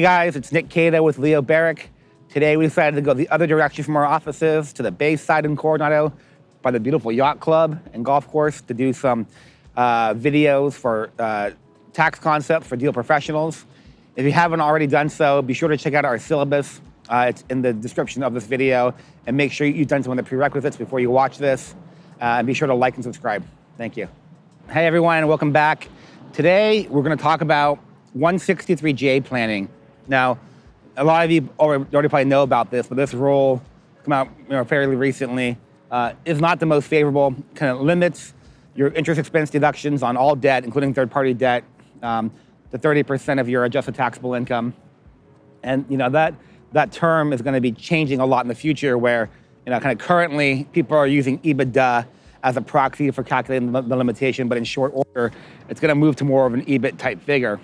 Hey guys, it's Nick Cato with Leo Barrick. Today we decided to go the other direction from our offices to the Bayside in Coronado by the beautiful yacht club and golf course to do some videos for tax concepts for deal professionals. If you haven't already done so, be sure to check out our syllabus. It's in the description of this video, and make sure you've done some of the prerequisites before you watch this. And be sure to like and subscribe. Thank you. Hey everyone, and welcome back. Today we're going to talk about 163J planning. Now, a lot of you already probably know about this, but this rule came out fairly recently. Is not the most favorable. Kind of limits your interest expense deductions on all debt, including third-party debt, to 30% of your adjusted taxable income. And that term is going to be changing a lot in the future, where kind of currently people are using EBITDA as a proxy for calculating the limitation, but in short order, it's going to move to more of an EBIT type figure.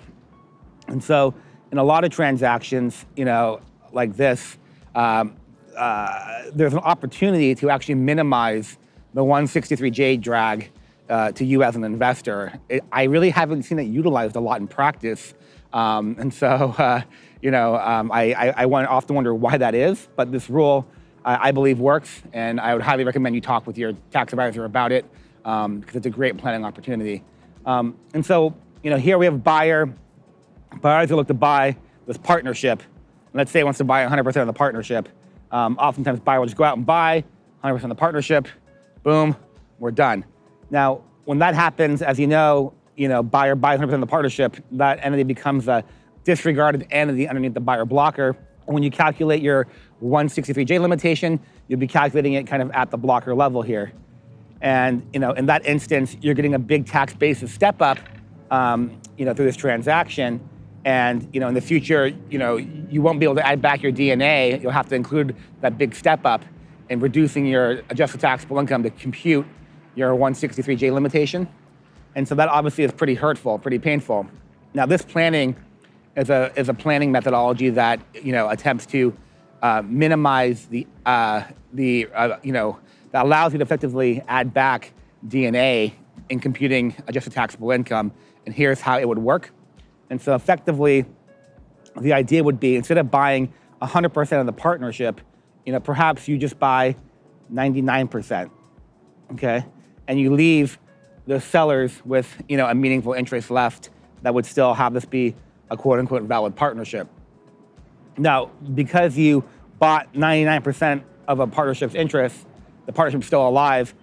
And so, in a lot of transactions, like this, there's an opportunity to actually minimize the 163J drag to you as an investor. I really haven't seen it utilized a lot in practice. And so, I often wonder why that is, but this rule, I believe, works, and I would highly recommend you talk with your tax advisor about it, because it's a great planning opportunity. And so, here we have buyers who look to buy this partnership. Let's say he wants to buy 100% of the partnership. Oftentimes, buyer will just go out and buy 100% of the partnership. Boom, we're done. Now, when that happens, as you know, buyer buys 100% of the partnership, that entity becomes a disregarded entity underneath the buyer blocker. When you calculate your 163J limitation, you'll be calculating it kind of at the blocker level here. And in that instance, you're getting a big tax basis step up, through this transaction. And in the future, you won't be able to add back your DNA. You'll have to include that big step up in reducing your adjusted taxable income to compute your 163J limitation. And so that obviously is pretty hurtful, pretty painful. Now, this planning is a planning methodology that attempts to minimize that allows you to effectively add back DNA in computing adjusted taxable income. And here's how it would work. And so effectively, the idea would be, instead of buying 100% of the partnership, perhaps you just buy 99%, okay? And you leave the sellers with, a meaningful interest left that would still have this be a quote unquote valid partnership. Now, because you bought 99% of a partnership's interest, the partnership's still alive,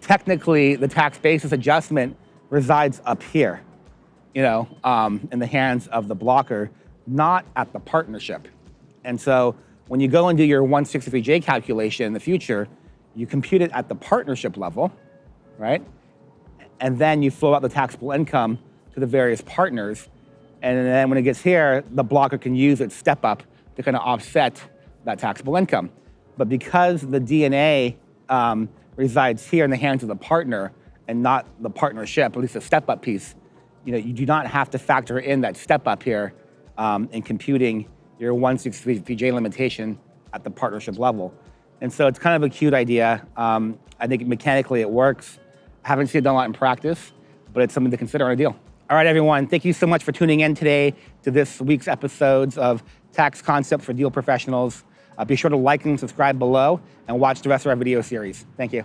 technically the tax basis adjustment resides up here, in the hands of the blocker, not at the partnership. And so when you go and do your 163J calculation in the future, you compute it at the partnership level, right? And then you flow out the taxable income to the various partners. And then when it gets here, the blocker can use its step up to kind of offset that taxable income. But because the DNA resides here in the hands of the partner and not the partnership, at least the step up piece, you do not have to factor in that step up here in computing your 163J limitation at the partnership level. And so it's kind of a cute idea. I think mechanically it works. I haven't seen it done a lot in practice, but it's something to consider on a deal. All right, everyone, thank you so much for tuning in today to this week's episodes of Tax Concepts for Deal Professionals. Be sure to like and subscribe below and watch the rest of our video series. Thank you.